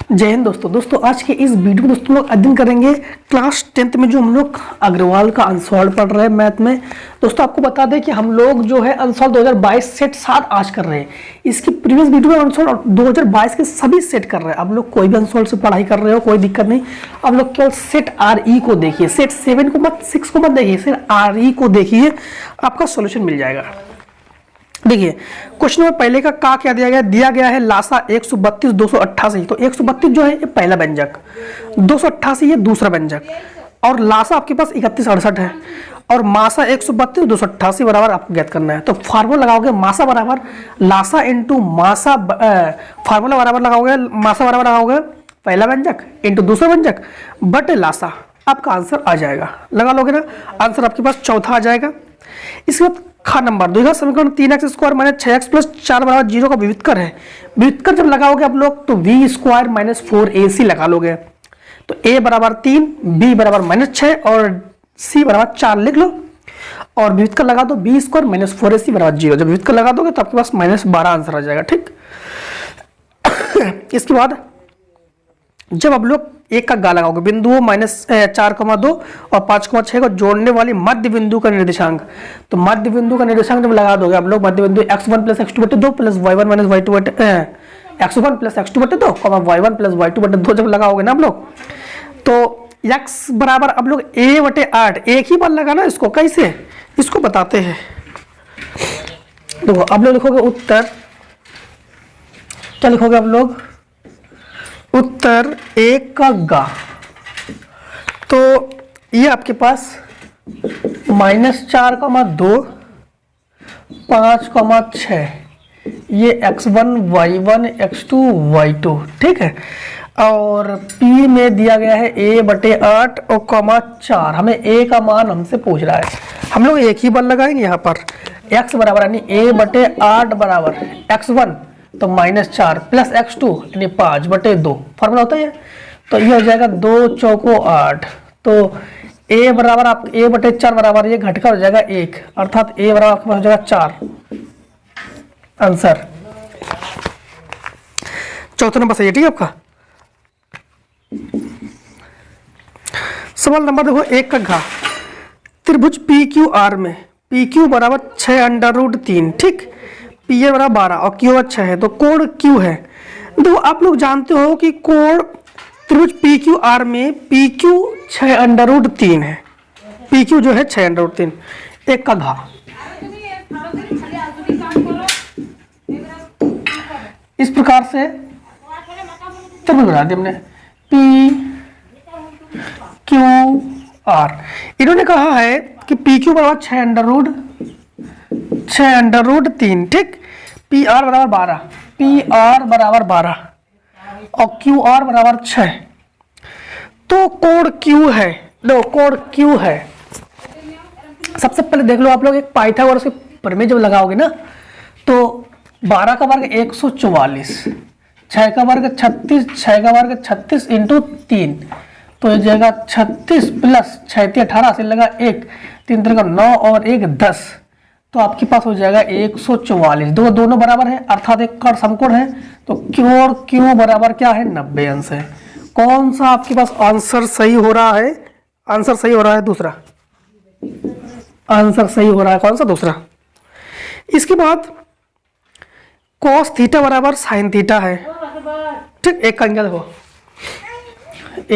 जय हिंद दोस्तों आज के इस वीडियो में दोस्तों लोग अध्ययन करेंगे क्लास 10th में जो हम लोग अग्रवाल का अनसॉल्व पढ़ रहे हैं मैथ में। दोस्तों आपको बता दें कि हम लोग जो है अनसॉल्व 2022 सेट 7 आज कर रहे हैं। इसकी प्रीवियस वीडियो में अनसॉल्व 2022 के सभी सेट कर रहे हैं। आप लोग कोई भी अनसॉल्व से पढ़ाई कर रहे हो कोई दिक्कत नहीं, आप लोग केवल सेट RE को देखिए, सेट 7 को मत 6 को मत देखिए, सेट RE को देखिए, आपका सोल्यूशन मिल जाएगा। देखिए क्वेश्चन नंबर पहले का क्या दिया गया है लासा 132 288। तो 132 जो है ये पहला व्यंजक, 288 ये दूसरा व्यंजक, और लासा आपके पास 31 68 है, और मासा 132 288 बराबर आपको ज्ञात करना है। तो फार्मूला लगाओगे मासा बराबर लासा इंटू मासा, फार्मूला बराबर लगाओगे मासा बराबर लगाओगे पहला व्यंजक इंटू दूसरा व्यंजक बटे लासा, आपका आंसर आ जाएगा। लगा लोगे ना, आंसर आपके पास चौथा आ जाएगा। इसके बाद खा नंबर द्विघात समीकरण 3x square minus 6x plus 4 बराबर 0 का विविधकर है। विविधकर जब लगाओगे आप लोग तो v स्क्वायर माइनस 4ac लगा लोगे। तो a बराबर 3, b बराबर माइनस 6 और c बराबर 4 लिख लो, और विविधकर लगा दो b स्क्वायर माइनस 4ac बराबर 0। जब विविधकर लगा दोगे तो आपके पास -12 आंसर आ जाएगा। ठीक इसके बाद जब आप लोग एक का गा लगाओगे बिंदुओं -4,2 और 5,6 को जोड़ने वाली मध्य बिंदु का निर्देशांक, तो मध्य बिंदु का निर्देशांक जब लगा दोगे आप लोग मध्य बिंदु x1 प्लस x2 बटे 2 प्लस y1 माइनस y2 बटे x1 प्लस x2 बटे 2 y1 प्लस y2 बटे 2 जब लगाओगे ना आप लोग तो x बराबर आप लोग a बटे 8, एक ही बार लगाना इसको, कैसे इसको बताते हैं। देखो आप लोग लिखोगे उत्तर, क्या लिखोगे आप लोग, उत्तर 1 का गा, तो ये आपके पास -4,2 5,6 ये x1 y1 x2 y2 ठीक है, और p में दिया गया है a बटे 8 और 4, हमें a का मान हमसे पूछ रहा है। हम लोग एक ही बार लगाएंगे यहाँ पर x बराबर यानी a बटे 8 बराबर x1 तो -4 प्लस x2 यानी 5 बटे 2 फार्मूला होता है। तो ये हो जाएगा 2 चौको 8, तो a बराबर आप a बटे 4 बराबर ये घटका हो जाएगा 1, अर्थात a बराबर आपके पास हो जाएगा 4 आंसर। चौथा नंबर सही है, ठीक है आपका। सवाल नंबर देखो 1 का घा, त्रिभुज PQR में PQ बराबर 6√3 ठीक, पी ए बराबर 12 और क्यू बराबर 6 है, तो कोण क्यू है। तो आप लोग जानते हो कि कोण त्रिभुज PQR में PQ 6√3 है, PQ जो है 6√3। 1 का घा, इस प्रकार से त्रिभुज बना दिया हमने PQR। इन्होंने कहा है कि PQ बराबर 6√3 ठीक, PR बराबर 12, PR बराबर 12 और QR बराबर 6, तो कोण Q है। लो कोण Q है, सबसे पहले देख लो आप लोग एक पाइथागोरस के प्रमेय जब लगाओगे ना तो 12 का वर्ग 144, 6 का वर्ग 36, 6 का वर्ग 36 इंटू 3, तो ये जाएगा 36 प्लस 6 18 से लगा 1 3 3 का 9 और 1 10, तो आपके पास हो जाएगा 144। दोनों बराबर है अर्थात एक का समकोण है, तो Q और Q बराबर क्या है 90 अंश है। कौन सा आपके पास आंसर सही हो रहा है, आंसर सही हो रहा है दूसरा, आंसर सही हो रहा है कौन सा दूसरा। इसके बाद cos थीटा बराबर sin थीटा है ठीक, 1 का इंगिया देखो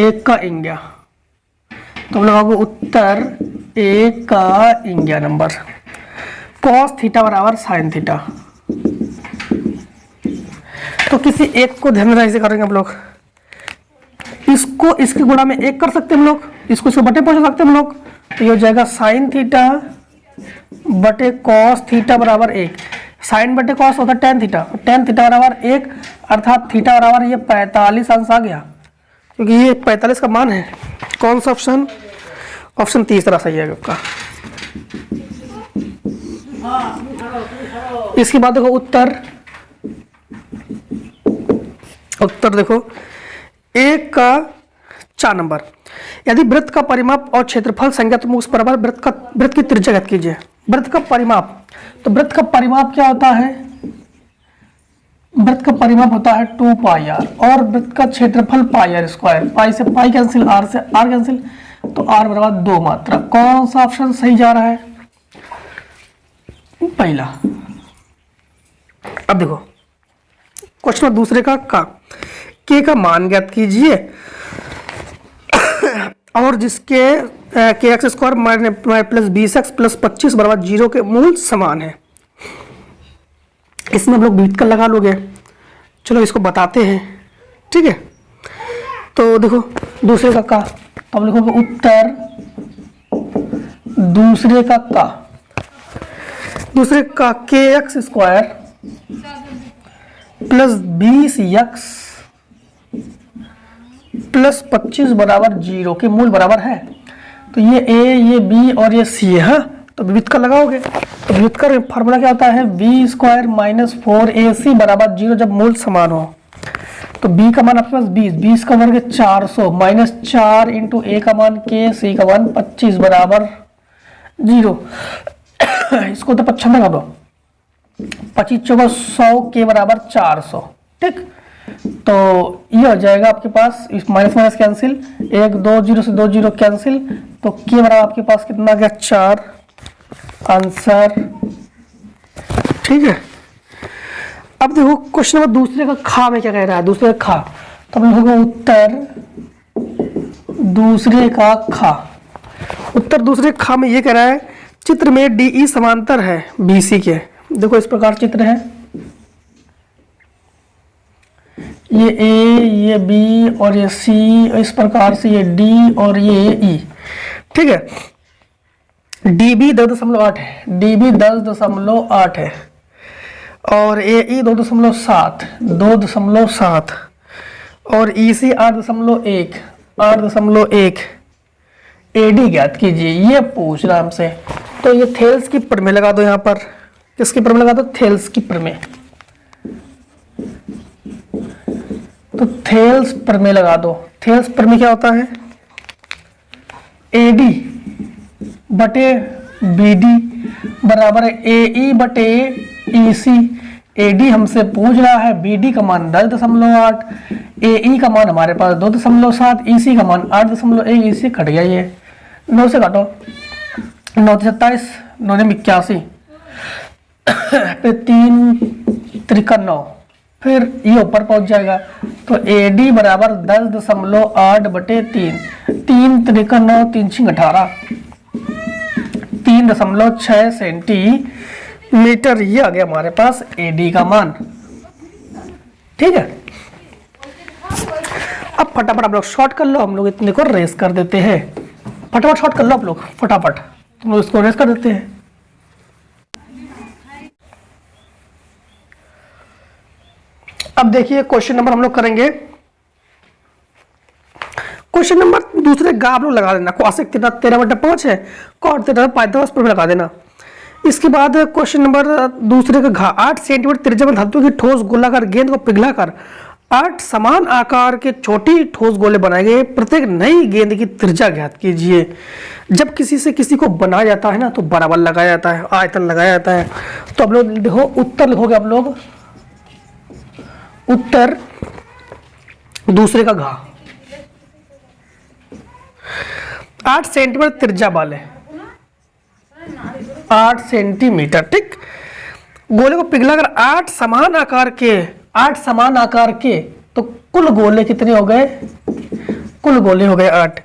1 का इंगिया, तो हम लगाओगे उत्तर 1 का इंगिया नंबर, cos थीटा बराबर sin थीटा। तो किसी एक को ध्यान में ऐसे करेंगे हम लोग, इसको इसके गुणा में 1 कर सकते हैं हम लोग, इसको इसको बटे पहुंचा सकते हैं हम लोग, तो ये हो जाएगा sin थीटा बटे cos थीटा बराबर 1। sin बटे cos होता है tan थीटा, tan थीटा बराबर 1 अर्थात थीटा बराबर ये 45 अंश आ गया, क्योंकि ये 45 का मान है। कौन सा ऑप्शन, ऑप्शन तीसरा सही है आपका। इसके बाद देखो उत्तर, उत्तर देखो 1 का 4 नंबर, यदि वृत्त का परिमाप और क्षेत्रफल संज्ञात्मक उस बराबर वृत्त की त्रिज्या ज्ञात कीजिए। वृत्त का परिमाप, तो वृत्त का परिमाप क्या होता है, वृत्त का परिमाप होता है 2 पाई आर और वृत्त का क्षेत्रफल पाई आर स्क्वायर। पाई से पाई कैंसिल, आर से आर कैंसिल, तो आर बराबर 2 मात्रा। कौन सा ऑप्शन सही जा रहा है? पहला। अब देखो क्वेश्चन दूसरे का के का मान ज्ञात कीजिए और जिसके के x square plus 20x plus 25 बराबर 0 के मूल समान है। इसमें हम लोग व्युत्क्रम लगा लोगे। चलो इसको बताते हैं, ठीक है। तो देखो दूसरे का तो हम लिखोगे उत्तर दूसरे का के x square plus 20x plus 25 बराबर 0 के मूल बराबर है। तो ये a, ये b और ये c है। तो व्युत्क्रम लगाओगे तो व्युत्क्रम फार्मूला क्या होता है? b स्क्वायर माइनस 4ac बराबर 0 जब मूल समान हो। तो b का मान आपके पास 20 का वर्ग 400 माइनस 4 इंटू a का मान k, c का मान 25 बराबर 0। इसको तो 55 कर दो, 25 चौका 100 के बराबर 400, ठीक। तो ये हो जाएगा आपके पास, इस माइनस माइनस कैंसिल, 1 2 0 से 2 0 कैंसिल, तो के बराबर आपके पास कितना गया? 4 आंसर, ठीक है। अब देखो क्वेश्चन नंबर दूसरे का खा में क्या कह रहा है? दूसरे का खा, तो हम लिखोगे उत्तर दूसरे का खा। उत्तर दूसरे खा में ये कह रहा है चित्र में DE समांतर है BC के। देखो इस प्रकार चित्र है, ये A, ये B और ये C, इस प्रकार से ये D और ये E, ठीक है। DB 10.8 है, DB 10.8 है और AE 2.7 और EC 8.1 AD ज्ञात कीजिए, ये पूछ रहा हमसे। तो ये थेल्स की प्रमेय लगा दो यहाँ पर। किसकी प्रमेय लगा दो? थेल्स की प्रमेय। तो थेल्स प्रमेय लगा दो। थेल्स प्रमेय क्या होता है? AD बटे BD बराबर है AE बटे EC। AD हमसे पूछ रहा है, BD का मान 10.8, AE का मान हमारे पास 2.7, EC का मान 8.1। EC कट गया, ये 9 से काटो, 9 से 27, 9 से 81, फिर 3 त्रिका 9, फिर ये ऊपर पहुंच जाएगा। तो AD बराबर 10.8 बटे 3, 3 त्रिका 9, 3 छिंग 18, 3.6 सेंटीमीटर। ये आ गया हमारे पास AD का मान, ठीक है। अब फटाफट आप लोग शॉर्ट कर लो, हम लोग इतने को रेस कर देते हैं। फटाफट शॉर्ट कर लो आप लोग, फटाफट तुम लोग इसको रेस कर देते हैं। अब देखिए क्वेश्चन नंबर हम लोग करेंगे। क्वेश्चन नंबर दूसरे गा आप लोग लगा देना। कोसेक थीटा 13/5 है, कॉट थीटा पाइथागोरस प्रमेय लगा देना। इसके बाद क्वेश्चन नंबर दूसरे का घा, 8 सेंटीमीटर त्रिज्या में धातु की ठोस गोलाकार गेंद को पिघलाकर 8 समान आकार के छोटी ठोस गोले बनाए गए। प्रत्येक नई गेंद की त्रिज्या ज्ञात कीजिए। जब किसी से किसी को बनाया जाता है ना, तो बराबर लगाया जाता है, आयतन लगाया जाता है। तो आप लोग देखो उत्तर लिखोगे आप लोग, उत्तर दूसरे का घा 8 सेंटीमीटर त्रिज्या वाले, 8 सेंटीमीटर, ठीक। गोले को पिघलाकर 8 समान आकार के, तो कुल गोले कितने हो गए? कुल गोले हो गए 8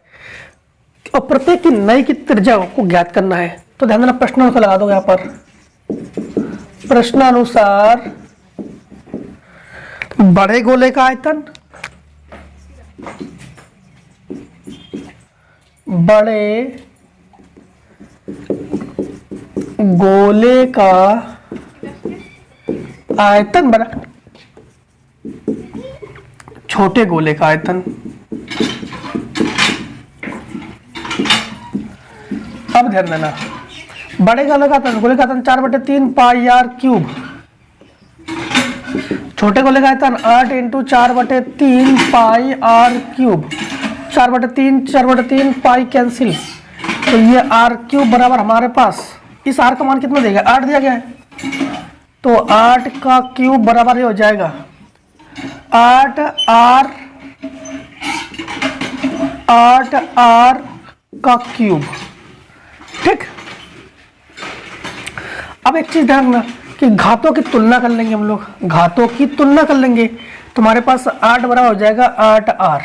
और प्रत्येक की नई की त्रिज्या को ज्ञात करना है। तो ध्यान देना, प्रश्नानुसार लगा दो यहाँ पर। प्रश्नानुसार बड़े गोले का आयतन, बड़े गोले का आयतन बड़ा छोटे गोले का आयतन। अब ध्यान देना, बड़े गोले का आयतन, गोले का आयतन 4/3 पाई आर क्यूब, छोटे गोले का आयतन 8 × 4/3 पाई आर क्यूब, 4/3 पाई कैंसिल। तो ये आर क्यूब बराबर हमारे पास, इस आर का मान कितना देगा? 8 दिया गया है, तो 8 का क्यूब बराबर हो जाएगा 8r का क्यूब। ठीक, अब एक चीज ध्यान रखना कि घातों की तुलना कर लेंगे हम लोग, घातों की तुलना कर लेंगे। तुम्हारे पास 8 बराबर हो जाएगा 8r।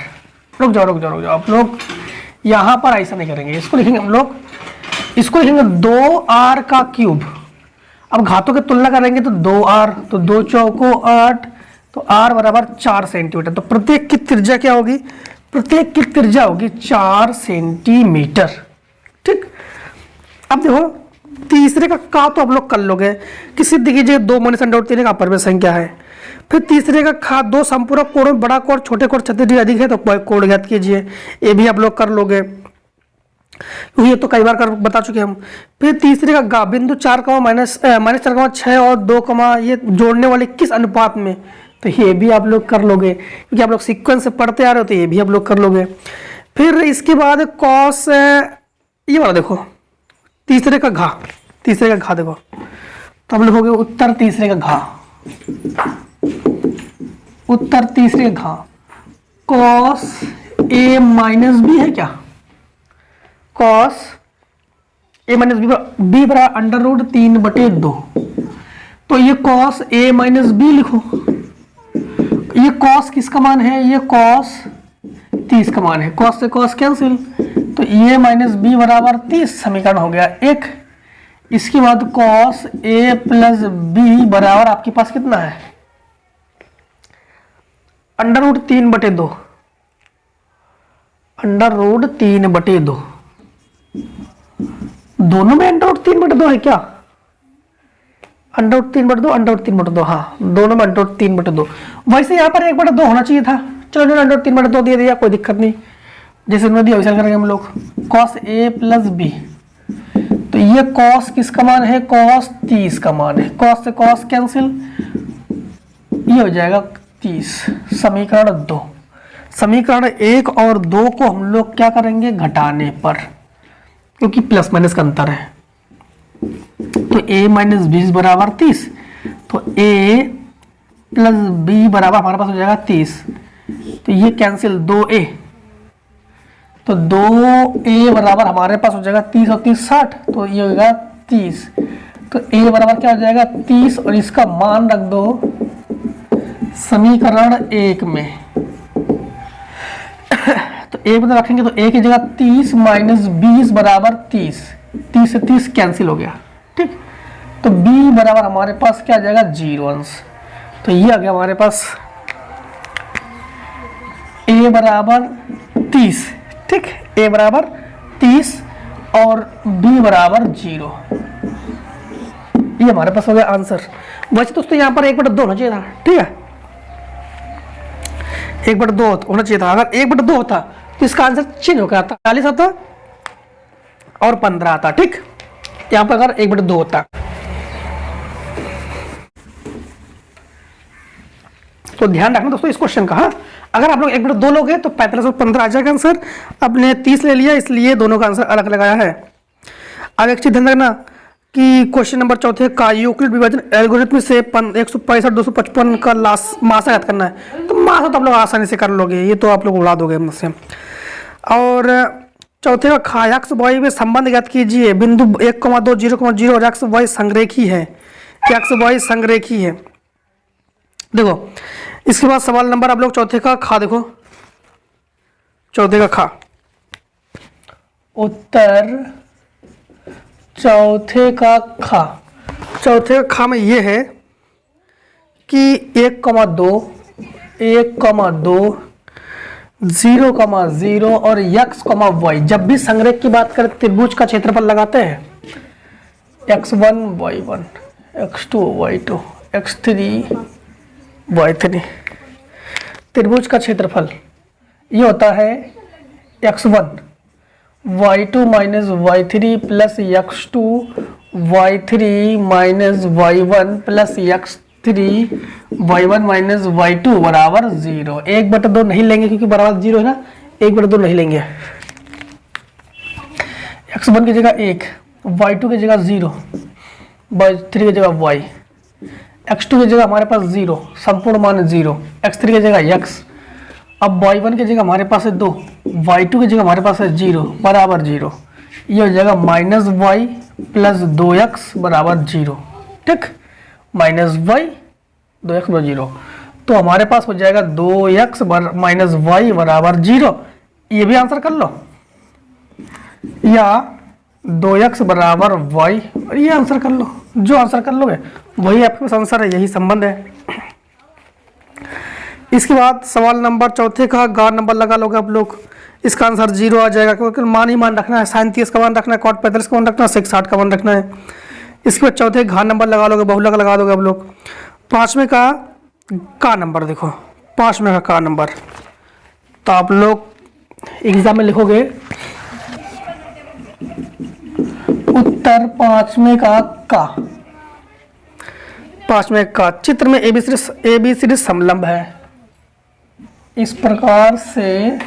रुक जाओ आप लोग, यहां पर ऐसा नहीं करेंगे, इसको लिखेंगे हम लोग, इसको लिखेंगे 2r का क्यूब। अब घातों की तुलना करेंगे तो 2r, तो 2 चौको 8, तो r बराबर 4 सेंटीमीटर। तो प्रत्येक की त्रिज्या क्या होगी, प्रत्येक की त्रिज्या होगी 4 सेंटीमीटर। ठीक, अब देखो तीसरे का तो आप लोग कर लोगे कि सिद्ध कीजिए 2 - √3 का अपरिमेय संख्या है। फिर तीसरे का खा 2 संपूरक कोणों में बड़ा कोण छोटे कोण 36 डिग्री अधिक है तो कोण ज्ञात कीजिए, ये भी आप लोग कर लोगे, ये तो कई बार कर बता चुके हम। फिर तीसरे का गा बिंदु 4, -4,6 और 2, ये जोड़ने वाले किस अनुपात में, तो ये भी आप लोग कर लोगे क्योंकि आप लोग सीक्वेंस से पढ़ते आ रहे हो, तो ये भी आप लोग कर लोगे। फिर इसके बाद कॉस, ये वाला देखो तीसरे का घा देखो, तो हम लिखोगे उत्तर तीसरे का घा, उत्तर तीसरे का घा कॉस a - b है क्या, कॉस a - b बराबर √3/2। तो ये कॉस a - b लिखो, ये कॉस किसका मान है, ये कॉस 30 का मान है, कॉस से कॉस कैंसिल, तो a - b बराबर 30 समीकरण हो गया एक। इसके बाद कॉस a + b बराबर आपके पास कितना है, √3/2, √3/2, दोनों में √3/2 है क्या, √3/2, हाँ दोनों में √3/2। वैसे यहाँ पर 1/2 होना चाहिए था, चलो √3/2 दे दिया, कोई दिक्कत नहीं, जैसे उन्होंने दिया वैसा करेंगे हम लोग। कॉस a + b, तो ये कॉस किसका मान है, कॉस 30 का मान है, कॉस से कॉस कैंसिल, ये हो जाएगा 30। समीकरण 2, समीकरण 1 और 2 को हम लोग क्या करेंगे, घटाने पर, क्योंकि प्लस माइनस का अंतर है। तो a - b बराबर 30, तो a + b बराबर हमारे पास हो जाएगा 30, तो ये कैंसिल 2a, तो 2a बराबर हमारे पास हो जाएगा 30 और 30 60, तो ये होगा 30, तो a बराबर क्या हो जाएगा 30 और इसका मान रख दो समीकरण 1 में। तो a बदल रखेंगे तो a की जगह 30 - 20 बराबर 30, 30 से 30 कैंसिल हो गया। ठीक, तो b बराबर हमारे पास क्या आ जाएगा 0 अंश, तो ये आ गया हमारे पास a बराबर 30। ठीक, a बराबर 30 और b बराबर 0, ये हमारे पास हो गया आंसर। वैसे दोस्तों यहाँ पर 1/2 होना चाहिए था, ठीक है 1/2 होना चाहिए था। अगर 1/2 होता तो इसका आंसर चेंज हो गया था, 40 आता और 15 आता। ठीक, यहाँ पर अगर 1/2 होता तो ध्यान रखना दोस्तों इस क्वेश्चन का। हाँ, अगर आप लोग 1/2 लोगे तो 45 और 15 आ जाएगा आंसर। आपने 30 ले लिया इसलिए दोनों का आंसर अलग लगाया है। अब एक चीज ध्यान रखना कि क्वेश्चन नंबर 4 का यूक्लिड विभाजन एल्गोरिथम से 165 255 का मासा याद करना है, तो मासा तो आप लोग आसानी से कर लोगे, ये तो आप लोग उड़ा दोगे मुझसे। और चौथे का खा एक्स वाई में संबंध ज्ञात कीजिए, बिंदु 1,2 0,0 और एक्स वाई संरेखी है, एक्स वाई संरेखी है। देखो इसके बाद सवाल नंबर आप लोग चौथे का खा देखो, चौथे का खा उत्तर चौथे का खा, चौथे का खा में ये है कि 1,2 0,0 और x, y, जब भी संरेख की बात करें त्रिभुज का क्षेत्रफल लगाते हैं x1 y1 x2 y2 x3 y3, त्रिभुज का क्षेत्रफल ये होता है x1 y2 minus y3 plus x2 y3 minus y1 plus x3 y1 minus y2 बराबर 0। 1/2 नहीं लेंगे क्योंकि बराबर 0 है ना, 1/2 नहीं लेंगे। x1 की जगह 1, y2 की जगह 0, y3 की जगह y, x2 की जगह हमारे पास 0, संपूर्ण मान 0, x3 की जगह x। अब y1 की जगह हमारे पास है 2, y2 की जगह हमारे पास है 0 बराबर 0। ये हो जाएगा माइनस वाई प्लस 2x बराबर 0। ठीक, माइनस वाई 2x बराबर 0। तो हमारे पास हो जाएगा 2x माइनस वाई बराबर 0। ये भी आंसर कर लो, या 2x बराबर y, और ये आंसर कर लो। जो आंसर कर लोगे वही आपके पास आंसर है, यही संबंध है। इसके बाद सवाल नंबर चौथे का गार नंबर लगा लोगे आप लोग, इसका आंसर 0 आ जाएगा, क्योंकि मान ही मान रखना है, साइन 30 का मान रखना है, कॉट 45 का मान रखना है, सेक 60 का मान रखना है। इसके बाद चौथे घात नंबर लगा लोगे, बहुलक लगा दोगे आप लोग। पांचवें का नंबर देखो, पांचवें का नंबर, तो आप लोग एग्जाम में लिखोगे उत्तर पांचवें का पांचवें का चित्र में एबीसीडी समलंब है, इस प्रकार से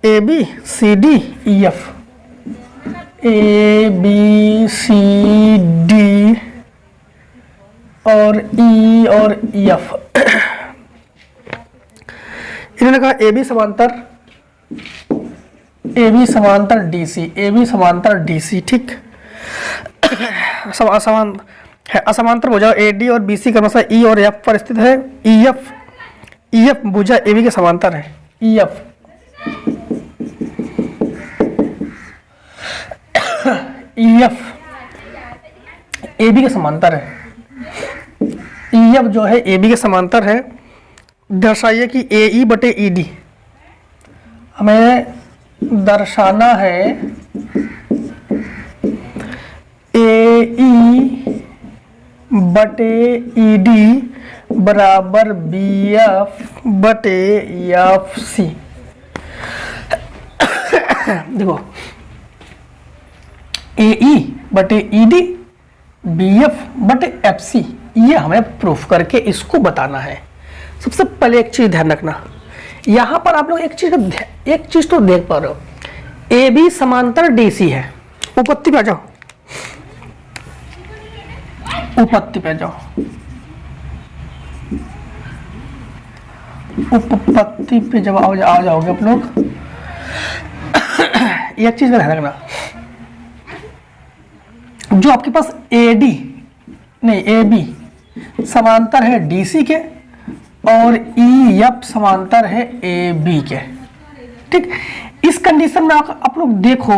A B C D E F, A B C D और ई और एफ। इन्होंने कहा ए बी समांतर डी सी, ए बी समांतर डी सी। ठीक, असमांतर भुजा ए डी और बी सी का क्रमशः ई और एफ पर स्थित है। ई एफ भुजा ए बी के समांतर है। ई एफ ए बी के समांतर है। ई एफ जो है ए बी के समांतर है। दर्शाइए कि ए ई बटे ई डी, हमें दर्शाना है ए ई बटे ई डी बराबर बी एफ बटे एफ सी। देखो, ए ई बटे ई डी बी एफ बटे एफ सी, ये हमें प्रूफ करके इसको बताना है। सबसे पहले एक चीज ध्यान रखना, यहां पर आप लोग एक चीज तो देख पा रहे हो, ए बी समांतर डी सी है। उपपत्ति पे आ जाओ, उपपत्ति पे जाओ, उपपत्ति पे जब आ जाओगे आप लोग, एक चीज का ध्यान रखना, जो आपके पास ए डी नहीं ए बी समांतर है डी सी के और ई एफ समांतर है ए बी के। ठीक, इस कंडीशन में आप लोग देखो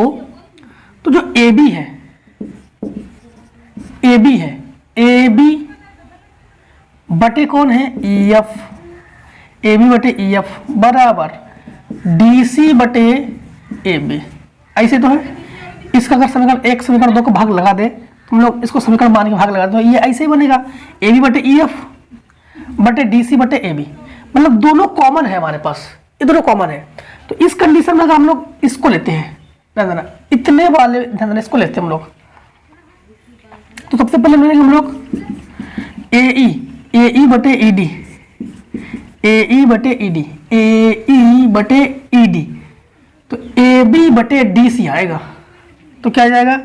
तो जो ए बी है, ए बी बटे कौन है ई एफ, ए बी बटे ई एफ बराबर डी सी बटे ए बी। ऐसे तो है, इसका अगर समीकरण एक समीकरण दो को भाग लगा दे, तुम लोग इसको समीकरण मान के भाग लगा दो, ये ऐसे ही बनेगा, ए बी बटे ई एफ बटे डी सी बटे ए बी, मतलब दोनों कॉमन है हमारे पास, ये दोनों कॉमन है। तो इस कंडीशन में अगर हम लोग इसको लेते हैं, इतने वाले ध्यान इसको लेते हैं हम लोग, तो सबसे पहले लेंगे हम लोग ए ई बटे ई डी, ए ई बटे ई डी, ए ई बटे ई डी, तो ए बी बटे डी सी आएगा। तो क्या आ जाएगा,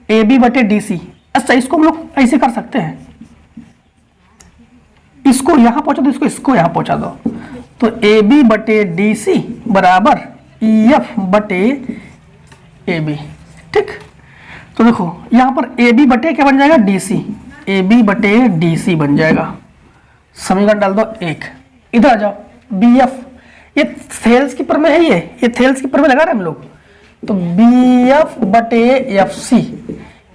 ए बी बटे डी सी। अच्छा, इसको हम लोग ऐसे कर सकते हैं, इसको यहां पहुंचा दो, इसको यहां पहुंचा दो, तो ए बी बटे डी सी बराबर ई एफ बटे ए बी। ठीक, तो देखो यहां पर ए बी बटे क्या बन जाएगा, डी सी, ए बी बटे डी सी बन जाएगा। समीकरण डाल दो एक, इधर आ जाओ बी एफ, ये थेल्स की प्रमेय है, ये थेल्स की प्रमेय लगा रहे हैं हम लोग, तो बी एफ बटे एफ सी,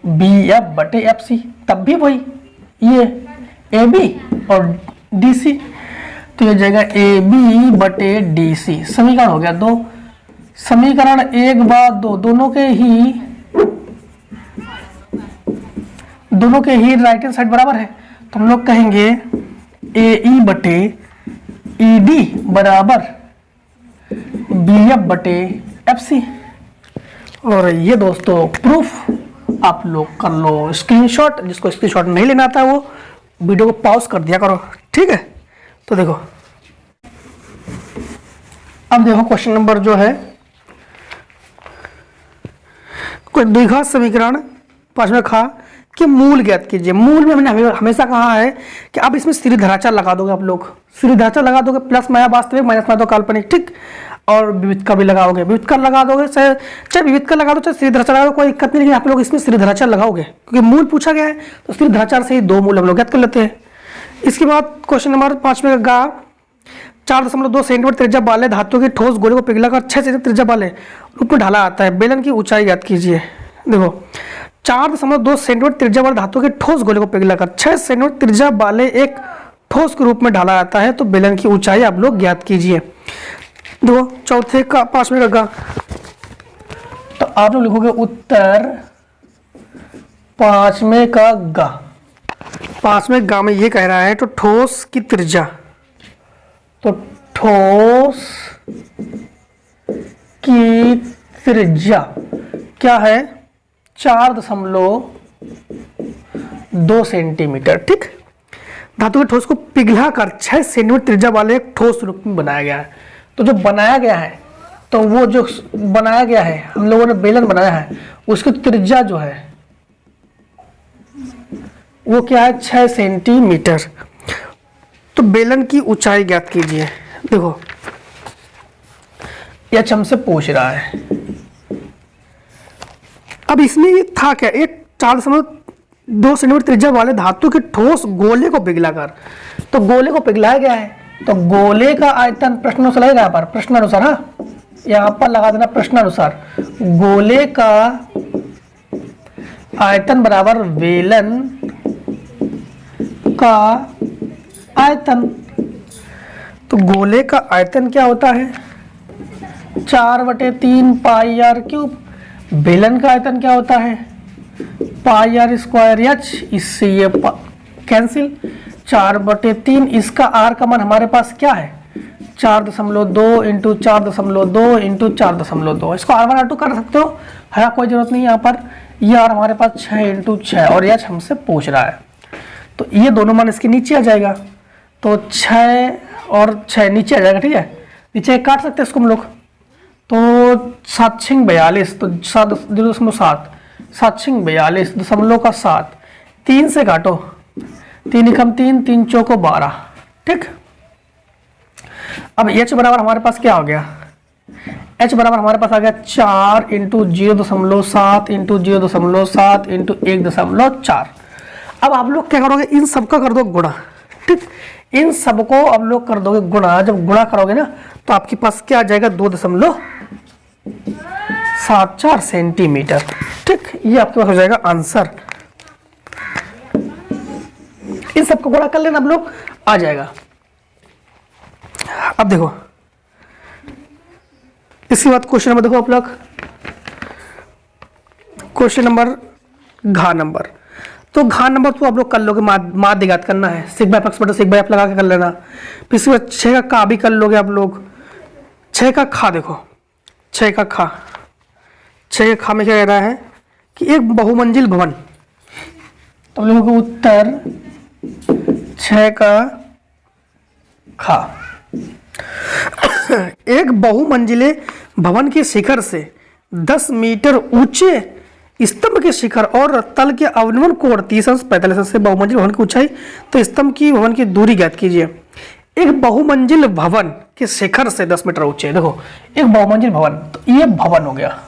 बी एफ बटे एफ सी, तब भी वही ये ए बी और डी सी, तो ये जाएगा ए बी बटे डी सी। समीकरण हो गया दो, समीकरण एक बाद दो, दोनों के ही राइट हैंड साइड बराबर है, तो हम लोग कहेंगे ए ई बटे ई डी बराबर बी एफ बटे एफ सी। और ये दोस्तों प्रूफ आप लोग कर लो स्क्रीनशॉट, जिसको स्क्रीनशॉट नहीं लेना आता वो वीडियो को पॉज कर दिया करो। ठीक है, तो देखो अब देखो क्वेश्चन नंबर जो है, कोई द्विघात समीकरण 5वां खा कि मूल ज्ञात कीजिए। मूल में हमने हमेशा कहा है कि आप इसमें सीधी धराचार लगा दोगे, आप लोग सीधी धराचार लगा दोगे, प्लस माया वास्तविक माइनस माया तो काल्पनिक, ठीक, और विविध का भी लगाओगे, विविध का लगा दोगे, चाहे विविध का लगा दो चाहे सीधी धराचार लगा दो, कोई दिक्कत नहीं, लेकिन आप लोग इसमें सीधी धराचार लगाओगे क्योंकि मूल पूछा गया है, तो सीधी धराचार से ही 2 मूल हम लोग ज्ञात कर लेते हैं। इसके बाद क्वेश्चन नंबर 5 में गा 4.2 सेंटीमीटर त्रिज्या वाले धातु के ठोस गोले को पिघलाकर 6 सेंटीमीटर त्रिज्या वाले रूप में ढाला आता है, बेलन की ऊंचाई ज्ञात कीजिए। देखो 4.2 सेंटीमीटर त्रिज्या वाले धातु के ठोस गोले को पिघलाकर 6 सेंटीमीटर त्रिज्या वाले एक ठोस के रूप में ढाला जाता है, तो बेलन की ऊंचाई आप लोग ज्ञात कीजिए। देखो चौथे का 5वें का गा, तो आप लोग लिखोगे उत्तर 5वें का गा। 5वें गा में ये कह रहा है तो ठोस की त्रिज्या, तो ठोस की त्रिज्या क्या है 4.2 सेंटीमीटर, ठीक। धातु के ठोस को पिघलाकर 6 सेंटीमीटर त्रिज्या वाले एक ठोस रूप में बनाया गया है। तो जो बनाया गया है, तो वो जो बनाया गया है हम लोगों ने बेलन बनाया है, उसकी त्रिज्या जो है वो क्या है 6 सेंटीमीटर। तो बेलन की ऊंचाई ज्ञात कीजिए। देखो यह हमसे पूछ रहा है। अब इसमें ये था क्या, एक 4.2 सेंटीमीटर त्रिज्या वाले धातु के ठोस गोले को पिघलाकर, तो गोले को पिघलाया गया है, तो गोले का आयतन प्रश्नानुसार लगेगा, यहाँ पर प्रश्नानुसार, हाँ यहाँ पर लगा देना प्रश्नानुसार, गोले का आयतन बराबर बेलन का आयतन। तो गोले का आयतन क्या होता है 4/3 पाई आर क्यूब। बेलन का आयतन क्या होता है पाई आर स्क्वायर एच, इससे ये कैंसिल, 4/3, इसका आर का मान हमारे पास क्या है 4.2 इंटू 4.2 इंटू 4.2। इसको R1 R2 कर सकते हो, है कोई जरूरत नहीं यहाँ पर। ये आर हमारे पास 6 इंटू 6 और एच हमसे पूछ रहा है, तो ये दोनों मान इसके नीचे आ जाएगा, तो 6 और 6 नीचे आ जाएगा, ठीक है। नीचे काट सकते हैं इसको हम लोग, तो 7×42, तो 7.7, 7×42.7, 3 से काटो, 3 एकम 3, 3 चौको 12, ठीक। अब h बराबर हमारे पास क्या हो गया, h बराबर हमारे पास आ गया 4 इंटू 0.7 इंटू 0.7 इंटू 1.4। अब आप लोग क्या करोगे, इन सबका कर दो गुणा, ठीक। इन सबको आप लोग कर दोगे गुणा, जब गुणा करोगे ना तो आपके पास क्या आ जाएगा 2.74 सेंटीमीटर, ठीक। ये आपके पास हो जाएगा आंसर। इन सबको गुणा कर लेना आप लोग, आ जाएगा। अब देखो इसके बाद क्वेश्चन नंबर देखो आप लोग, क्वेश्चन नंबर घा नंबर, तो घा नंबर तो आप लोग कर लोगे, माध्य ज्ञात करना है, सिग बाय एक्स बटा सिग बाय एफ लगा के कर लेना। फिर इसके बाद 6 का भी कर लोगे आप लोग। 6 का खा देखो, 6 का खा में क्या कह रहा है कि एक बहुमंजिल भवन, तो हम लोगों को उत्तर 6 का खा। एक बहुमंजिले भवन के शिखर से 10 मीटर ऊंचे स्तंभ के शिखर और तल के अवनमन कोण 30°45 से बहुमंजिल भवन की ऊंचाई, तो स्तंभ की भवन की दूरी ज्ञात कीजिए। एक बहुमंजिल भवन के शिखर से 10 मीटर ऊंचे, देखो एक बहुमंजिल भवन, तो ये भवन हो गया,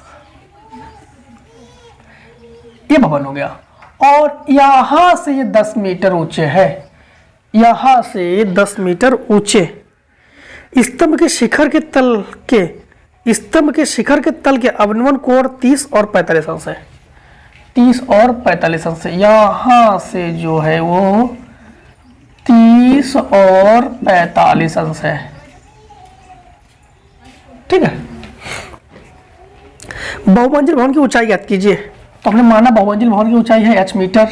ये भवन हो गया, और यहां से ये 10 मीटर ऊंचे है, यहां से 10 मीटर ऊंचे स्तंभ के शिखर के तल के अवनमन कोण 30 और 45 अंश है, 30 और 45 अंश है। यहां से जो है वो 30 और 45 अंश है, ठीक है। बहुमंजिल भवन की ऊंचाई ज्ञात कीजिए, तो हमने माना बहुमंजिल भवन की ऊंचाई है h मीटर,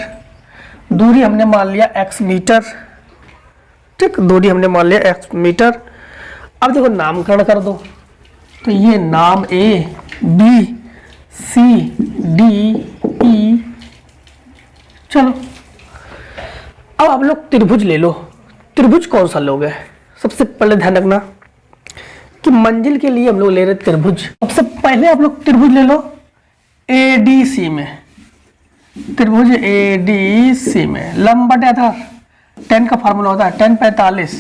दूरी हमने मान लिया x मीटर, ठीक, दूरी हमने मान लिया x मीटर। अब देखो नामकरण कर दो, तो ये नाम A B C D E, चलो अब आप लोग त्रिभुज ले लो। त्रिभुज कौन सा लोगे, सबसे पहले ध्यान रखना कि मंजिल के लिए हम लोग ले रहे त्रिभुज। सबसे पहले आप लोग त्रिभुज ले लो, ADC में, त्रिभुज ADC में लंब बटे आधार, tan का फार्मूला होता है tan 45,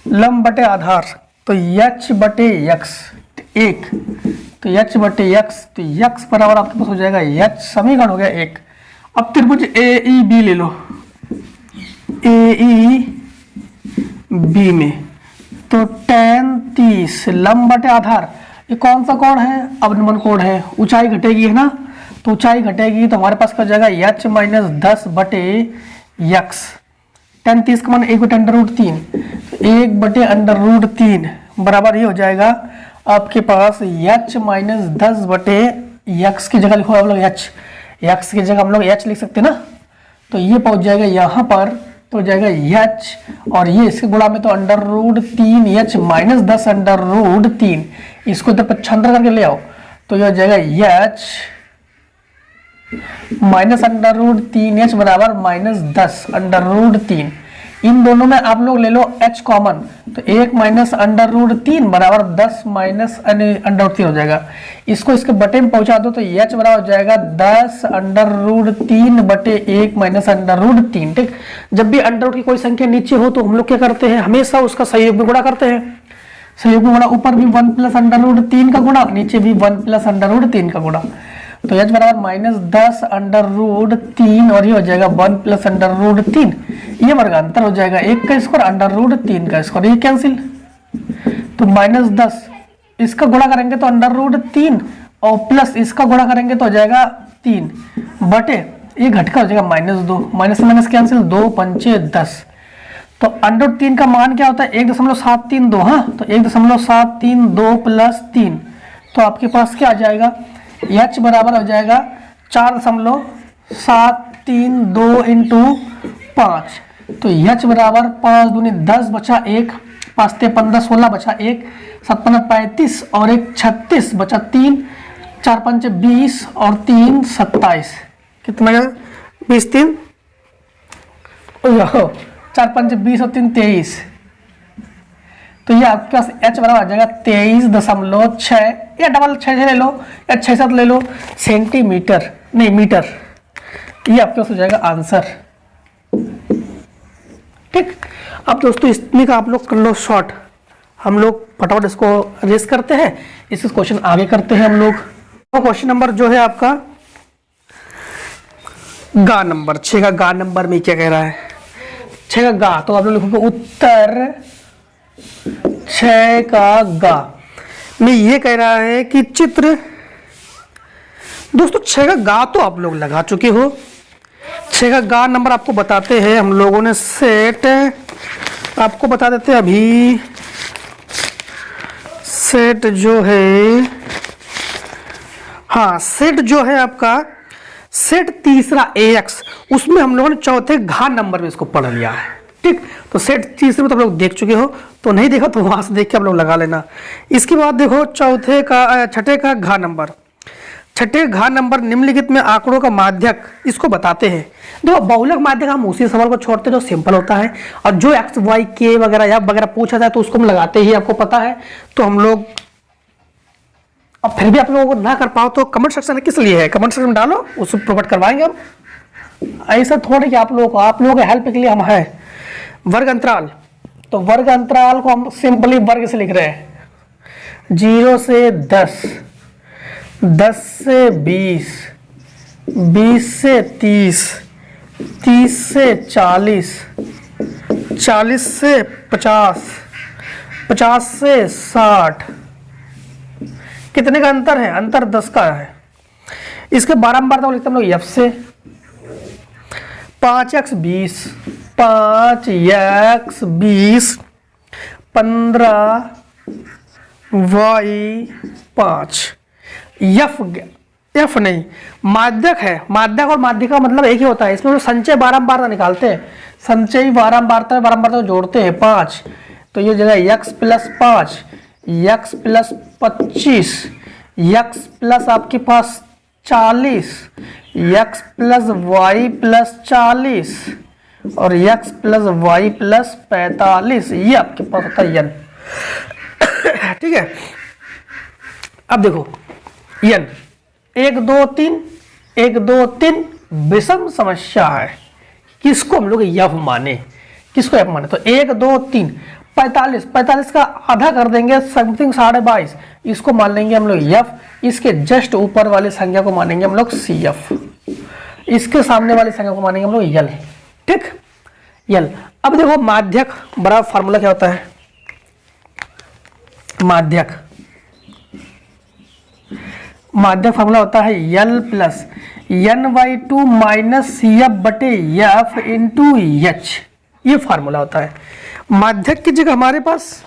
लंब बटे आधार तो h बटे x, एक तो h बटे x, तो x बराबर आपके पास हो जाएगा h, समीकरण हो गया एक। अब त्रिभुज AEB ले लो, AEB में तो tan 30 लंब बटे आधार, ये कौन सा कोण है, अवनमन कोण है, ऊंचाई घटेगी है ना, तो ऊंचाई घटेगी तो हमारे पास क्या हो जाएगा h माइनस 10 बटे x, tan 30 का मान 1 बटे अंडर रूट 3, तो 1 बटे अंडर रूट 3 बराबर ये हो जाएगा आपके पास h माइनस 10 बटे x की जगह लिखो आप लोग h, x की जगह हम लोग h लिख सकते हैं ना, तो ये पहुंच जाएगा यहाँ पर, तो हो जाएगा h, और ये इसके गुणा में तो under root 3h minus 10 under root 3, इसको इधर पक्षांतर करके ले आओ तो ये हो जाएगा h minus under root 3h बराबर माइनस 10 अंडर रूट 3। इन दोनों में आप लोग ले लो h कॉमन, तो 1 माइनस अंडर रूट 3 बराबर 10 माइनस अंडर रूट 3 हो जाएगा। इसको इसके बटे में पहुंचा दो तो h बराबर हो जाएगा 10 अंडर रूट 3 बटे 1 माइनस अंडर रूट 3। ठीक, जब भी अंडर रूट की कोई संख्या नीचे हो तो हम लोग क्या करते हैं, हमेशा उसका सहयोग में गुणा करते हैं। सहयोग में गुणा, ऊपर भी 1 प्लस अंडर रूट 3 का गुणा, नीचे भी 1 प्लस अंडर रूट 3 का गुणा, तो h बराबर माइनस 10 अंडर रूट 3 और ये हो जाएगा 1 प्लस अंडर रूट 3, ये वर्गांतर हो जाएगा 1 का स्क्वायर अंडर रूट 3 का स्क्वायर, ये कैंसिल, तो माइनस 10 इसका गुणा करेंगे तो अंडर रूट 3 और प्लस इसका गुणा करेंगे तो हो जाएगा 3 बटे ये घटका हो जाएगा माइनस 2, माइनस माइनस कैंसिल, 2 पंचे 10, तो अंडर रूट 3 का मान क्या होता है 1.732, हाँ तो 1.732 प्लस 3, तो आपके पास क्या आ जाएगा h बराबर हो जाएगा 4.732 इंटू 5, तो h बराबर 5 दूनी 10 बचा 1, 5 ते 15 16 बचा 1, 7 35 और 1 36 बचा 3, 4 5 20 और 3 27, कितना 20 3 4 5 20 और 3 23, तो ये आपके पास h बराबर आ जाएगा 23.6 या डबल 6 ले लो या 6 7 ले लो सेंटीमीटर, नहीं मीटर, ये आपके पास हो जाएगा आंसर। ठीक, अब दोस्तों इसमें का आप लोग कर लो शॉर्ट, हम लोग फटाफट इसको रेस करते हैं, इस क्वेश्चन आगे करते हैं हम लोग। तो क्वेश्चन नंबर जो है आपका गा नंबर 6 का गा नंबर में क्या कह रहा है, 6 का गा, तो आप लोग लिखोगे उत्तर 6 का गा में ये कह रहा है कि चित्र, दोस्तों 6 का गा तो आप लोग लगा चुके हो, 6 का गा नंबर आपको बताते हैं हम लोगों ने, सेट आपको बता देते हैं अभी, सेट जो है, हाँ सेट जो है आपका सेट तीसरा AX, उसमें हम लोगों ने चौथे घा नंबर में इसको पढ़ लिया है। ठीक, तो सेट तीसरे में तो आप लोग देख चुके हो, तो नहीं देखा तो वहां से देख के आप लोग लगा लेना। इसके बाद देखो छठे का घा नंबर, छठे घा नंबर निम्नलिखित में आंकड़ों का माध्यक इसको बताते हैं। देखो बहुलक माध्यक हम उसी सवाल को छोड़ते हैं जो सिंपल होता है, और जो एक्स वाई के वगैरह या वगैरह पूछा जाए तो उसको हम लगाते ही, आपको पता है। तो हम लोग, अब फिर भी आप लोगों को ना कर पाओ तो कमेंट सेक्शन किस लिए है, कमेंट सेक्शन में डालो, उसको प्रोवाइड करवाएंगे हम। ऐसा थोड़ा कि आप लोगों के हेल्प के लिए हम है। वर्ग अंतराल, तो वर्ग अंतराल को हम सिंपली वर्ग से लिख रहे हैं, 0 से 10, 10 से 20, 20 से 30, 30 से 40, 40 से 50, 50 से 60, कितने का अंतर है, अंतर 10 का है। इसके बारंबार तो लिखते हम लोग f से, 5x 20, 5x 20, 15y 5, f नहीं माध्यक है, माध्यक और माध्यक का मतलब एक ही होता है। इसमें संचय बारंबार निकालते हैं, संचय बारंबार जोड़ते हैं 5, तो ये जगह x plus 5, x plus 25, x plus आपके पास 40, x प्लस y प्लस 40 और x प्लस y प्लस 45, ये आपके पास होता है n। ठीक है, अब देखो n 1 2 3 1 2 3 विषम समस्या है, किसको हम लोग यफ माने, किसको यफ माने? तो 1 2 3 45, 45 का आधा कर देंगे समथिंग 22.5, इसको मान लेंगे हम लोग यफ। इसके जस्ट ऊपर वाली संख्या को मानेंगे हम लोग सी एफ, इसके सामने वाली संख्या को मानेंगे हम लोग यल। ठीक, यल। अब देखो माध्यक बड़ा फार्मूला क्या होता है, माध्यक फार्मूला होता है L plus n/2 minus C F बटे एफ इंटू एच, ये फार्मूला होता है। माध्यक की जगह हमारे पास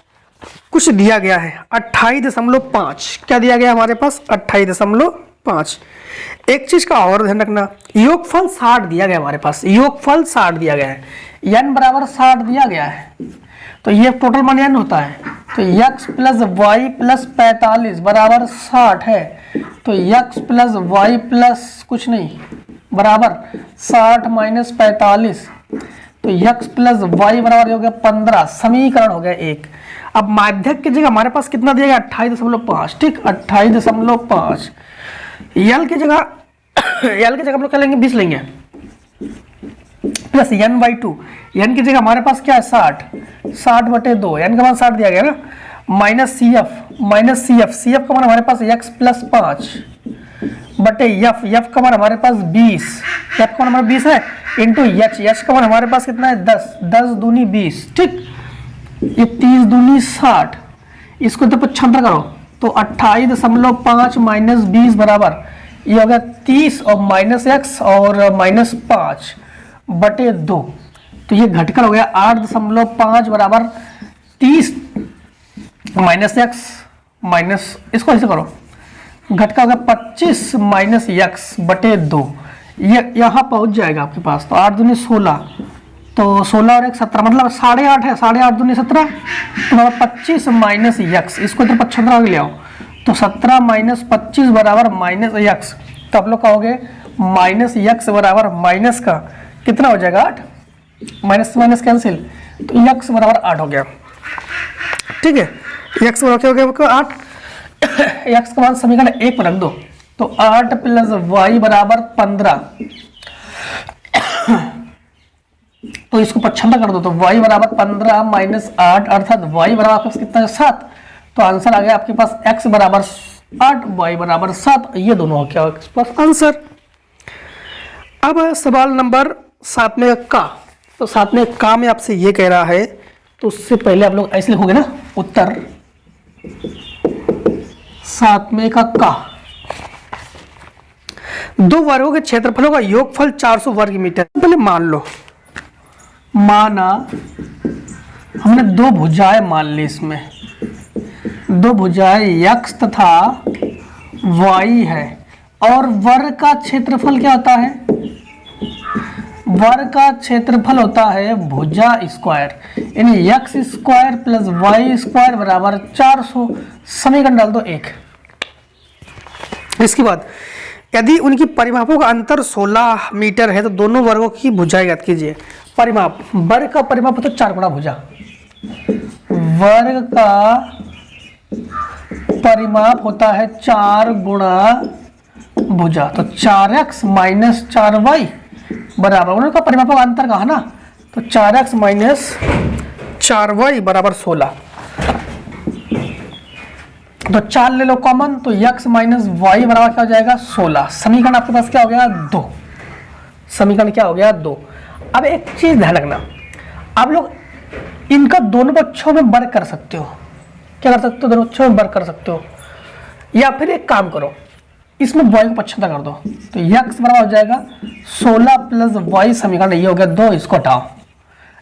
कुछ दिया गया है 28.5, क्या दिया गया हमारे पास 28.5। एक चीज का और ध्यान रखना, योगफल 60 दिया गया हमारे पास, योगफल 60 दिया गया है, n बराबर 60 दिया गया है, तो ये टोटल मान n होता है, तो x प्लस वाई प्लस 45 बराबर 60 है, तो x प्लस वाई प्लस कुछ नहीं बराबर 60 माइनस 45, तो x प्लस वाई बराबर हो गया 15, समीकरण हो गया 1। अब माध्यक की जगह हमारे पास कितना दिया गया 28.5, ठीक 28.5। यल की जगह हम लोग क्या लेंगे 20 लेंगे प्लस n/2, n की जगह हमारे पास क्या है 60 बटे 2, n का मान 60 दिया गया ना, माइनस सी एफ का मान हमारे पास x प्लस 5 बटे एफ का मान हमारे पास 20, एफ का मान हमारा 20 है, इंटू एच का मान हमारे पास कितना है 10 दूनी 20, ठीक, ये 30 दूनी 60, इसको तो 75 करो, तो 28.5 माइनस 20 बराबर ये हो गया 30 और माइनस एक्स और माइनस 5 बटे 2, तो ये घटकर हो गया 8.5 बराबर 30 माइनस एक्स माइनस, इसको ऐसे करो, घटका हो गया 25 माइनस एक्स बटे 2, ये यहाँ पहुंच जाएगा आपके पास, तो 8 दूनी 16, तो 16 और 1 17 मतलब 8.5 है, 8.5 दूनी 17, तो 25 माइनस एक्स, इसको इधर 75 ले आओ, तो 17 माइनस 25 बराबर माइनस एक्स, तो आप लोग कहोगे माइनस एक्स बराबर माइनस का कितना हो जाएगा 8, माइनस माइनस कैंसिल, तो एक्स बराबर 8 हो गया। ठीक है, एक्स बराबर क्या हो गया 8, एक्स का मान समीकरण 1 पर रख दो, तो 8 प्लस वाई बराबर 15, तो इसको 75 कर दो, तो y बराबर 15 माइनस 8 अर्थात y बराबर आपके पास कितना है 7, तो आंसर आ गया आपके पास x बराबर 8 y बराबर 7, ये दोनों क्या आपके पास आंसर। अब सवाल नंबर 7 में का, तो 7 में का में आपसे ये कह रहा है, तो उससे पहले आप लोग ऐसे लिखोगे ना उत्तर 7 में का दो वर्गों के क्षेत्रफलों का योगफल 400 वर्ग मीटर। पहले मान लो, माना हमने दो भुजाएं मान ली, इसमें दो भुजाएं x तथा y है, और वर्ग का क्षेत्रफल क्या होता है, वर्ग का क्षेत्रफल होता है भुजा स्क्वायर, यानी x square plus y square बराबर 400, समीकरण डाल दो 1। इसके बाद यदि उनकी परिमापों का अंतर 16 मीटर है, तो दोनों वर्गों की भुजाएं ज्ञात कीजिए। परिमाप, वर्ग का परिमाप तो 4 गुणा भुजा, वर्ग का परिमाप होता है 4 गुणा भुजा, तो 4x माइनस 4y बराबर, उनका परिमाप का अंतर कहा ना, तो 4x माइनस 4y बराबर 16, तो 4 ले लो कॉमन, तो x माइनस y बराबर क्या हो जाएगा 16, समीकरण आपके पास क्या हो गया 2, समीकरण क्या हो गया 2। अब एक चीज ध्यान रखना, आप लोग इनका दोनों पक्षों में वर्ग कर सकते हो, क्या कर सकते हो, दोनों पक्षों में वर्ग कर सकते हो, या फिर एक काम करो इसमें y को 75 कर दो, तो x बराबर हो जाएगा 16 प्लस y, समीकरण ये हो गया 2, इसको हटाओ,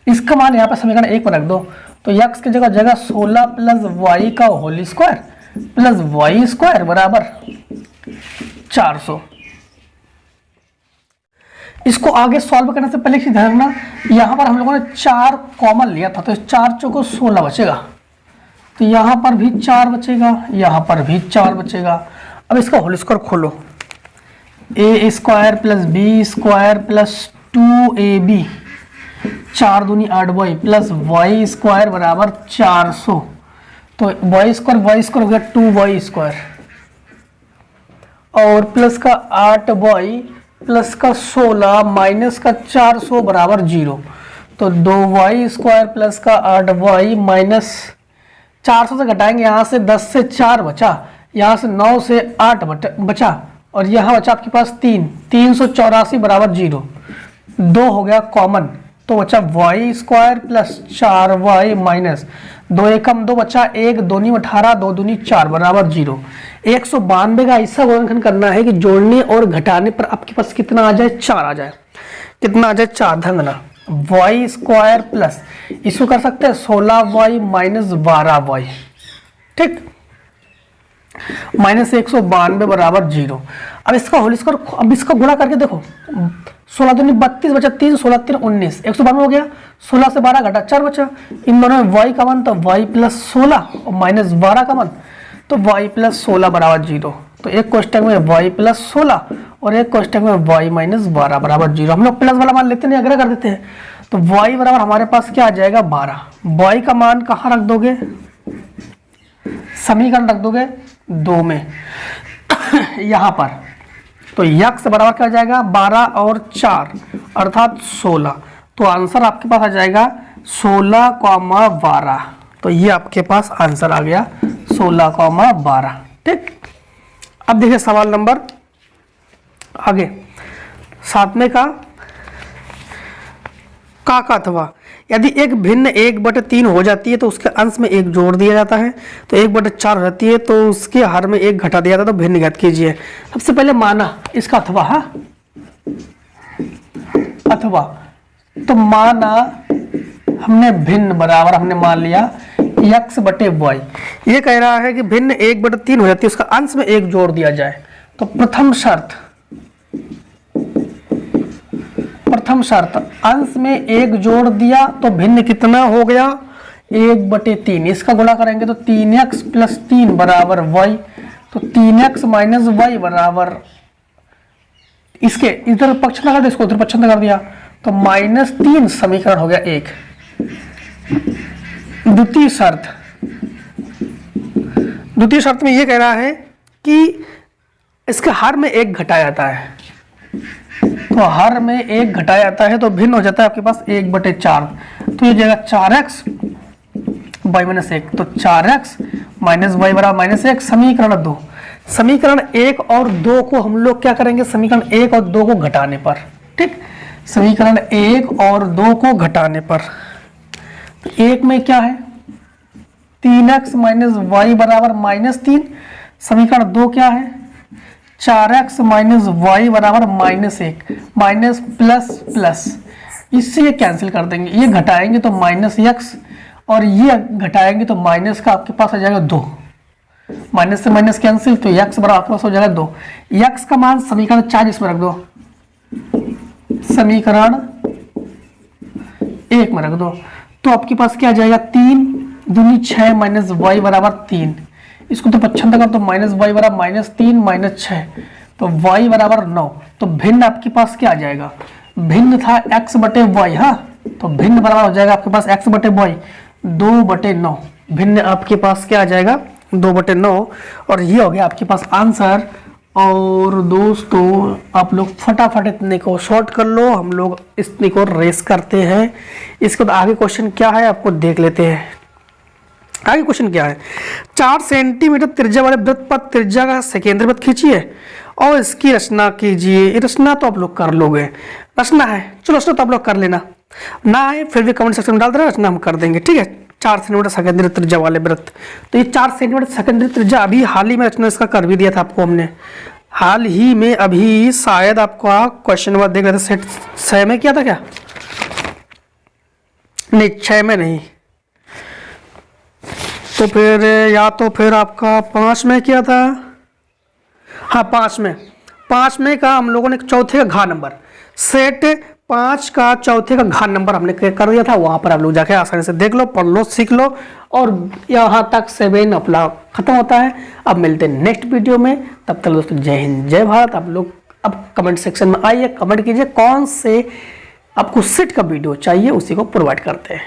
इसका मान यहाँ पे समीकरण 1 पर रख दो, तो x की जगह 16 प्लस y का whole square plus y square बराबर 400। इसको आगे सॉल्व करने से पहले ध्यान रखना, यहाँ पर हम लोगों ने 4 कॉमन लिया था, तो 4 चौको 16 बचेगा, तो यहाँ पर भी 4 बचेगा, यहाँ पर भी 4 बचेगा। अब इसका होल स्क्वायर खोलो, A square plus B square plus 2ab 4 दूनी 8y प्लस y स्क्वायर बराबर 400, तो y स्क्वायर हो गया 2y स्क्वायर, और प्लस का 8y प्लस का 16 माइनस का 400 बराबर 0। तो 2y² प्लस का 8y माइनस 400 से घटाएंगे, यहाँ से 10 से 4 बचा, यहाँ से 9 से 8 बचा, और यहाँ बचा आपके पास 384 बराबर 0। 2 हो गया कॉमन, तो बचा y² प्लस 4y माइनस 2 एकम 2 बचा 1, 2 नी 18, 2 दूनी 4 बराबर 0। 192 का ऐसा गुणनखंड करना है कि जोड़ने और घटाने पर आपके पास कितना आ जाए, 4 आ जाए। कितना आ जाए, 4। ध्यान देना, y² प्लस इसको कर सकते हैं 16y माइनस 12y, ठीक, माइनस 192 बराबर 0। अब इसका होल स्क्वायर, अब इसका गुणा करके देखो, 16 दूनी 32 बचा 3, 16 3 19, 192 हो गया। 16 से 12 घटा 4 बचा, इन दोनों में y का मान, तो y प्लस 16 और माइनस 12 का मान, तो y प्लस 16 बराबर 0। तो एक क्वेश्चन में y प्लस 16 और एक क्वेश्चन में y माइनस 12 बराबर 0। हम लोग प्लस वाला मान लेते नहीं, अग्रह कर देते हैं। तो y बराबर हमारे पास क्या आ जाएगा, 12। y का मान कहाँ रख दोगे, समीकरण रख दोगे 2 में यहाँ पर। तो x बराबर क्या आ जाएगा, 12 और 4 अर्थात 16। तो आंसर आपके पास आ जाएगा 16,12। तो ये आपके पास आंसर आ गया 16,12, ठीक। अब देखिए सवाल नंबर आगे, 7वें का अथवा यदि एक भिन्न 1/3 हो जाती है तो उसके अंश में 1 जोड़ दिया जाता है, तो 1/4 हो जाती है तो उसके हर में 1 घटा दिया जाता है, तो भिन्न ज्ञात कीजिए। सबसे पहले माना इसका अथवा, हाँ अथवा, तो माना हमने भिन्न बराबर हमने मान लिया x/y। ये कह रहा है कि भिन्न 1/3 हो जाती है, उसका अंश में 1 जोड़ दिया जाए। तो प्रथम शर्त अंश में 1 जोड़ दिया तो भिन्न कितना हो गया, 1/3। इसका गुणा करेंगे तो 3x प्लस 3 बराबर y। तो 3x माइनस y बराबर, इसके इधर पक्ष लगा दे, इसको उधर पक्ष कर दिया, तो -3 समीकरण हो गया 1। द्वितीय शर्त में ये कह रहा है कि इसके हर में 1 घटाया जाता है, तो हर में 1 घटाया जाता है तो भिन्न हो जाता है आपके पास 1/4। तो ये जाएगा 4x y माइनस 1। तो 4x माइनस y बराबर -1। समीकरण 2, समीकरण 1 और 2 को हम लोग क्या करेंगे, समीकरण 1 और 2 को घटाने पर, ठीक, समीकरण 1 और 2 को घटाने पर, 1 में क्या है 3x माइनस y बराबर -3। समीकरण 2 क्या है 4x माइनस y बराबर -1, माइनस प्लस प्लस, इससे ये कैंसिल कर देंगे, ये घटाएंगे तो -x और ये घटाएंगे तो माइनस का आपके पास आ जाएगा 2, माइनस से माइनस कैंसिल, तो x बराबर आपके पास हो जाएगा 2। x का मान समीकरण 4 इसमें रख दो, समीकरण 1 में रख दो, तो आपके पास क्या आ जाएगा 3 दूनी 6 माइनस y बराबर 3। इसको तो 55 कर तो माइनस y बराबर -3 माइनस 6, तो y बराबर 9। तो भिन्न आपके पास क्या आ जाएगा, भिन्न था x/y, हाँ, तो भिन्न बराबर हो जाएगा आपके पास x/y 2/9। भिन्न आपके पास क्या आ जाएगा 2/9, और ये हो गया आपके पास आंसर। और दोस्तों आप लोग फटाफट इतने को शॉर्ट कर लो, हम लोग इतने को रेस करते हैं। इसके बाद आगे क्वेश्चन क्या है आपको देख लेते हैं। आगे क्वेश्चन क्या है, 4 सेंटीमीटर त्रिज्या वाले वृत्त पर त्रिज्या का सकेंद्र वृत्त खींचिए और इसकी रचना कीजिए। रचना तो आप लोग कर लोगे, रचना है, चलो रचना तो आप लोग कर लेना, ना है फिर भी कमेंट सेक्शन में डाल देना, रचना हम कर देंगे, ठीक है। 4 सेंटीमीटर सकेंद्र त्रिज्या वाले वृत्त, तो ये 4 सेंटीमीटर सकेंद्र त्रिज्या अभी हाल ही में रचना इसका कर भी दिया था आपको हमने, हाल ही में अभी शायद आपका क्वेश्चन नंबर देख रहे थे, सेट 6 में किया था क्या, नहीं 6 में नहीं, तो फिर या तो फिर आपका 5 में किया था, हाँ 5 में का हम लोगों ने चौथे का घा नंबर, सेट 5 का चौथे का घा नंबर हमने कर दिया था। वहां पर आप लोग जाके आसानी से देख लो, पढ़ लो, सीख लो, और यहाँ तक 7 अपना खत्म होता है। अब मिलते हैं नेक्स्ट वीडियो में, तब तक दोस्तों जय हिंद जय भारत। आप लोग अब कमेंट सेक्शन में आइए, कमेंट कीजिए कौन से आपको सेट का वीडियो चाहिए, उसी को प्रोवाइड करते हैं।